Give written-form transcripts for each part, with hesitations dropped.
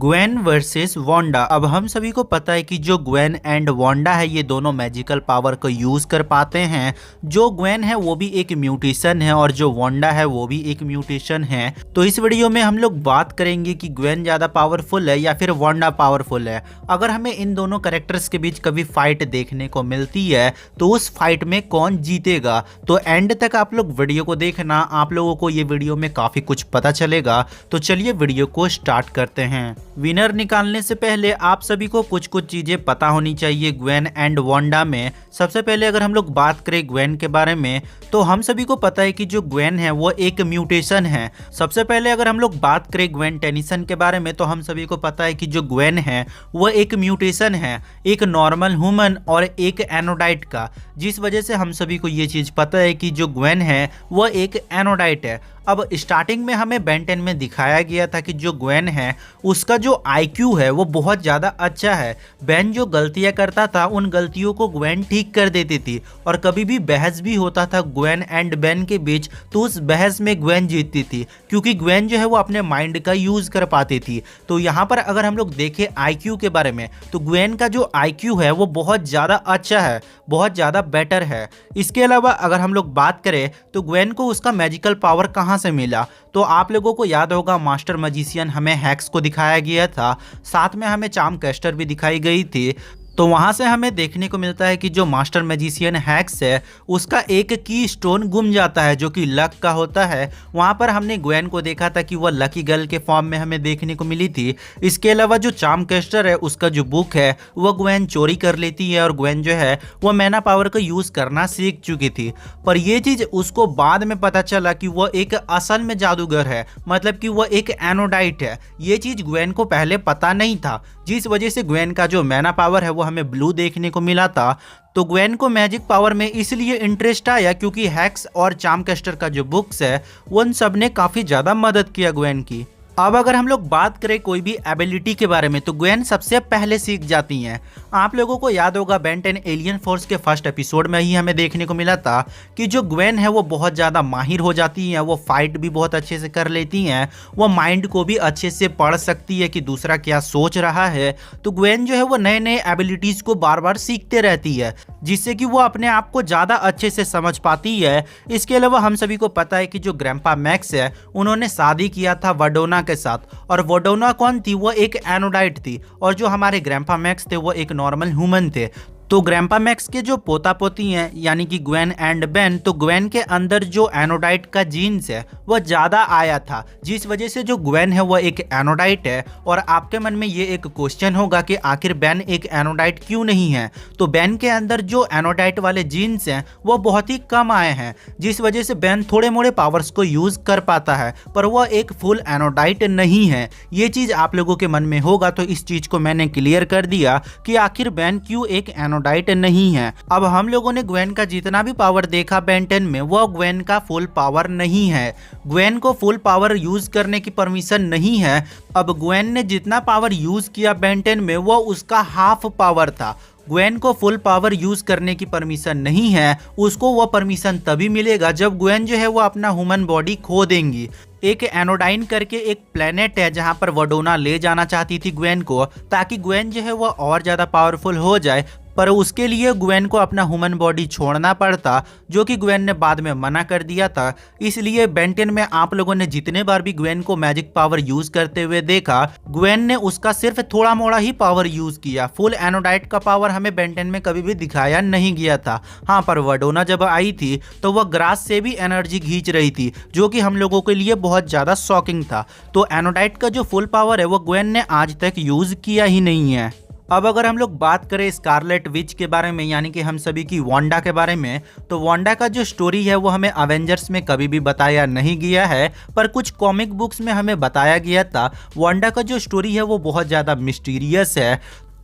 Gwen versus Wanda. अब हम सभी को पता है कि जो ग्वेन एंड वांडा है ये दोनों मैजिकल पावर को यूज कर पाते हैं। जो ग्वेन है वो भी एक म्यूटेशन है और जो वांडा है वो भी एक म्यूटेशन है। तो इस वीडियो में हम लोग बात करेंगे कि ग्वेन ज्यादा पावरफुल है या फिर वांडा पावरफुल है। अगर हमें इन दोनों कैरेक्टर्स के बीच कभी फाइट देखने को मिलती है तो उस फाइट में कौन जीतेगा, तो एंड तक आप लोग वीडियो को देखना, आप लोगों को ये वीडियो में काफी कुछ पता चलेगा। तो चलिए वीडियो को स्टार्ट करते हैं। विनर निकालने से पहले आप सभी को कुछ कुछ चीजें पता होनी चाहिए ग्वेन एंड वांडा में। सबसे पहले अगर हम लोग बात करें ग्वेन के बारे में तो हम सभी को पता है कि जो ग्वेन है वो एक म्यूटेशन है। सबसे पहले अगर हम लोग बात करें ग्वेन टेनिसन के बारे में तो हम सभी को पता है कि जो ग्वेन है वो एक म्यूटेशन है, एक नॉर्मल ह्यूमन और एक एनोडाइट का, जिस वजह से हम सभी को ये चीज पता है कि जो ग्वेन है वो एक एनोडाइट है। अब स्टार्टिंग में हमें बेन 10 में दिखाया गया था कि जो ग्वेन है उसका जो आईक्यू है वो बहुत ज़्यादा अच्छा है। बेन जो गलतियां करता था उन गलतियों को ग्वेन ठीक कर देती थी और कभी भी बहस भी होता था ग्वेन एंड बेन के बीच तो उस बहस में ग्वेन जीतती थी, क्योंकि ग्वेन जो है वो अपने माइंड का यूज़ कर पाती थी। तो यहाँ पर अगर हम लोग देखें आईक्यू के बारे में तो ग्वेन का जो आईक्यू है वो बहुत ज़्यादा अच्छा है, बहुत ज़्यादा बेटर है। इसके अलावा अगर हम लोग बात करें तो ग्वेन को उसका मैजिकल पावर कहाँ से मिला, तो आप लोगों को याद होगा मास्टर मैजिशियन हमें हैक्स को दिखाया गया था, साथ में हमें चार्म कैस्टर भी दिखाई गई थी। तो वहाँ से हमें देखने को मिलता है कि जो मास्टर मैजिशियन हैक्स है उसका एक की स्टोन गुम जाता है जो कि लक का होता है। वहाँ पर हमने ग्वेन को देखा था कि वह लकी गर्ल के फॉर्म में हमें देखने को मिली थी। इसके अलावा जो चार्म कैस्टर है उसका जो बुक है वह ग्वेन चोरी कर लेती है और ग्वेन जो है वह मैना पावर का यूज़ करना सीख चुकी थी। पर यह चीज़ उसको बाद में पता चला कि वह एक असल में जादूगर है, मतलब कि वह एक एनोडाइट है। ये चीज़ ग्वेन को पहले पता नहीं था, जिस वजह से ग्वेन का जो मैना पावर है वो हमें ब्लू देखने को मिला था। तो ग्वेन को मैजिक पावर में इसलिए इंटरेस्ट आया क्योंकि हैक्स और चार्म कैस्टर का जो बुक्स है उन सब ने काफ़ी ज़्यादा मदद किया ग्वेन की। अब अगर हम लोग बात करें कोई भी एबिलिटी के बारे में तो ग्वेन सबसे पहले सीख जाती हैं। आप लोगों को याद होगा बेन 10 एलियन फोर्स के फर्स्ट एपिसोड में ही हमें देखने को मिला था कि जो ग्वेन है वो बहुत ज़्यादा माहिर हो जाती हैं, वो फाइट भी बहुत अच्छे से कर लेती हैं, वो माइंड को भी अच्छे से पढ़ सकती है कि दूसरा क्या सोच रहा है। तो ग्वेन जो है वो नए नए एबिलिटीज़ को बार बार सीखते रहती है जिससे कि वो अपने आप को ज़्यादा अच्छे से समझ पाती है। इसके अलावा हम सभी को पता है कि जो ग्रैंपा मैक्स है उन्होंने शादी किया था वडोना के साथ, और वडोना कौन थी, वो एक एनोडाइट थी और जो हमारे ग्रैंपा मैक्स थे वो एक नॉर्मल ह्यूमन थे। तो ग्रैंपा मैक्स के जो पोता पोती हैं यानी कि ग्वेन एंड बेन, तो ग्वेन के अंदर जो एनोडाइट का जीन्स है वह ज़्यादा आया था, जिस वजह से जो ग्वेन है वह एक एनोडाइट है। और आपके मन में ये एक क्वेश्चन होगा कि आखिर बेन एक एनोडाइट क्यों नहीं है, तो बेन के अंदर जो एनोडाइट वाले जीन्स हैं वो बहुत ही कम आए हैं, जिस वजह से बेन थोड़े मोड़े पावर्स को यूज़ कर पाता है, पर वह एक फुल एनोडाइट नहीं है। ये चीज़ आप लोगों के मन में होगा, तो इस चीज़ को मैंने क्लियर कर दिया कि आखिर बेन क्यों एक एनोडाइट नहीं है। अब हम लोगों ने ग्वेन का जितना भी पावर देखा बेन 10 में वो ग्वेन का फुल पावर नहीं है। ग्वेन को फुल पावर यूज करने की परमिशन नहीं है। अब ग्वेन ने जितना पावर यूज किया बेन 10 में वो उसका हाफ पावर था। ग्वेन को फुल पावर यूज करने की परमिशन नहीं है, उसको वो परमिशन तभी मिलेगा जब ग्वेन जो है वो अपना ह्यूमन बॉडी खो देंगी। एक एनोडाइन करके एक प्लेनेट है जहां पर वडोना ले जाना चाहती थी ग्वेन को, ताकि ग्वेन जो है वो और ज़्यादा पावरफुल हो जाए, पर उसके लिए ग्वेन को अपना ह्यूमन बॉडी छोड़ना पड़ता, जो कि ग्वेन ने बाद में मना कर दिया था। इसलिए बेन 10 में आप लोगों ने जितने बार भी ग्वेन को मैजिक पावर यूज करते हुए देखा, ग्वेन ने उसका सिर्फ थोड़ा मोड़ा ही पावर यूज किया। फुल एनोडाइट का पावर हमें बेन 10 में कभी भी दिखाया नहीं गया था। हाँ, पर वडोना जब आई थी तो वह ग्रास से भी एनर्जी खींच रही थी, जो कि हम लोगों के लिए बहुत ज़्यादा शॉकिंग था। तो एनोडाइट का जो फुल पावर है वो ग्वेन ने आज तक यूज किया ही नहीं है। अब अगर हम लोग बात करें स्कारलेट विच के बारे में यानी कि हम सभी की वांडा के बारे में, तो वांडा का जो स्टोरी है वो हमें अवेंजर्स में कभी भी बताया नहीं गया है, पर कुछ कॉमिक बुक्स में हमें बताया गया था। वांडा का जो स्टोरी है वो बहुत ज़्यादा मिस्टीरियस है।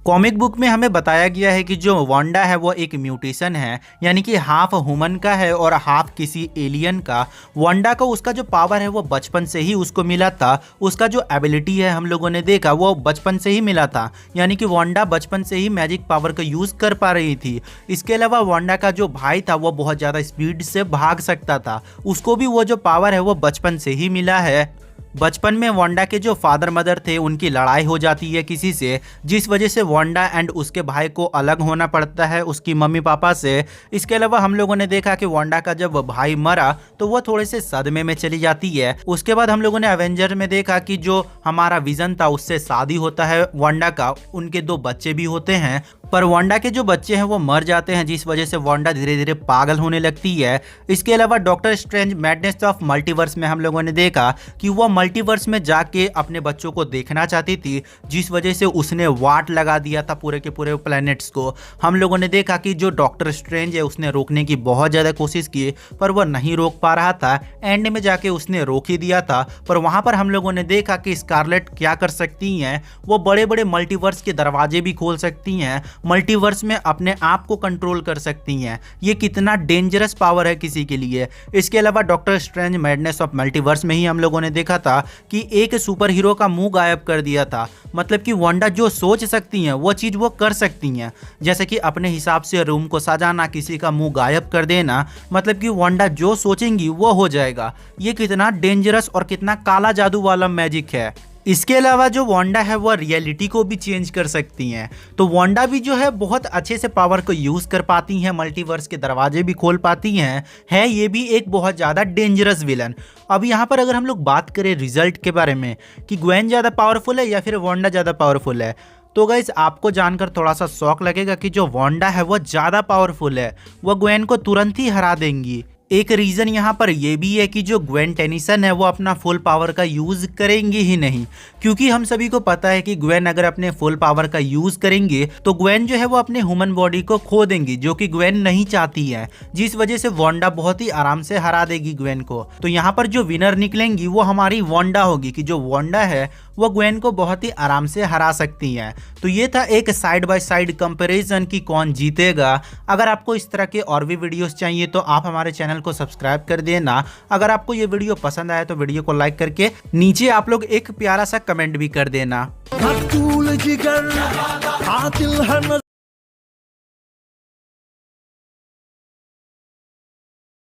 कॉमिक बुक में हमें बताया गया है कि जो वांडा है वो एक म्यूटेशन है, यानी कि हाफ ह्यूमन का है और हाफ किसी एलियन का। वांडा को उसका जो पावर है वो बचपन से ही उसको मिला था, उसका जो एबिलिटी है हम लोगों ने देखा वो बचपन से ही मिला था, यानी कि वांडा बचपन से ही मैजिक पावर का यूज़ कर पा रही थी। इसके अलावा वांडा का जो भाई था वो बहुत ज़्यादा स्पीड से भाग सकता था, उसको भी वो जो पावर है वो बचपन से ही मिला है। बचपन में वांडा के जो फादर मदर थे उनकी लड़ाई हो जाती है किसी से, जिस वजह से वांडा एंड उसके भाई को अलग होना पड़ता है उसकी मम्मी पापा से। इसके अलावा हम लोगों ने देखा कि वांडा का जब भाई मरा तो वो थोड़े से सदमे में चली जाती है। उसके बाद हम लोगों ने एवेंजर में देखा कि जो हमारा विजन था उससे शादी होता है वांडा का, उनके 2 बच्चे भी होते हैं, पर वांडा के जो बच्चे हैं वो मर जाते हैं, जिस वजह से वांडा धीरे धीरे पागल होने लगती है। इसके अलावा doctor strange madness of multiverse में हम लोगों ने देखा कि वो मल्टीवर्स में जाके अपने बच्चों को देखना चाहती थी, जिस वजह से उसने वाट लगा दिया था पूरे के पूरे प्लैनेट्स को। हम लोगों ने देखा कि जो डॉक्टर स्ट्रेंज है उसने रोकने की बहुत ज़्यादा कोशिश की पर वह नहीं रोक पा रहा था। एंड में जाके उसने रोक ही दिया था। पर वहाँ पर हम लोगों ने देखा कि स्कारलेट क्या कर सकती हैं, वो बड़े बड़े मल्टीवर्स के दरवाजे भी खोल सकती हैं, मल्टीवर्स में अपने आप को कंट्रोल कर सकती हैं। ये कितना डेंजरस पावर है किसी के लिए। इसके अलावा doctor strange madness of multiverse में ही हम लोगों ने देखा था कि एक सुपर हीरो का मुंह गायब कर दिया था। मतलब कि वांडा जो सोच सकती हैं वो चीज़ वो कर सकती हैं, जैसे कि अपने हिसाब से रूम को सजाना, किसी का मुंह गायब कर देना। मतलब कि वांडा जो सोचेंगी वो हो जाएगा। ये कितना डेंजरस और कितना काला जादू वाला मैजिक है। इसके अलावा जो वांडा है वो रियलिटी को भी चेंज कर सकती हैं। तो वांडा भी जो है बहुत अच्छे से पावर को यूज़ कर पाती हैं, मल्टीवर्स के दरवाजे भी खोल पाती हैं। है ये भी एक बहुत ज़्यादा डेंजरस विलन। अब यहाँ पर अगर हम लोग बात करें रिजल्ट के बारे में कि ग्वेन ज़्यादा पावरफुल है या फिर वांडा ज़्यादा पावरफुल है, तो गाइस आपको जानकर थोड़ा सा शौक लगेगा कि जो वांडा है वो ज़्यादा पावरफुल है, वो ग्वेन को तुरंत ही हरा देंगी। एक रीज़न यहाँ पर यह भी है कि जो ग्वेन टेनिसन है वो अपना फुल पावर का यूज़ करेंगे ही नहीं, क्योंकि हम सभी को पता है कि ग्वेन अगर अपने फुल पावर का यूज़ करेंगे तो ग्वेन जो है वो अपने ह्यूमन बॉडी को खो देंगी, जो कि ग्वेन नहीं चाहती है, जिस वजह से वांडा बहुत ही आराम से हरा देगी ग्वेन को। तो यहाँ पर जो विनर निकलेंगी वो हमारी वांडा होगी कि जो वांडा है वो ग्वेन को बहुत ही आराम से हरा सकती है। तो ये था एक साइड बाय साइड कंपैरिजन कि कौन जीतेगा। अगर आपको इस तरह के और भी वीडियोस चाहिए तो आप हमारे चैनल को सब्सक्राइब कर देना। अगर आपको ये वीडियो पसंद आया तो वीडियो को लाइक करके नीचे आप लोग एक प्यारा सा कमेंट भी कर देना।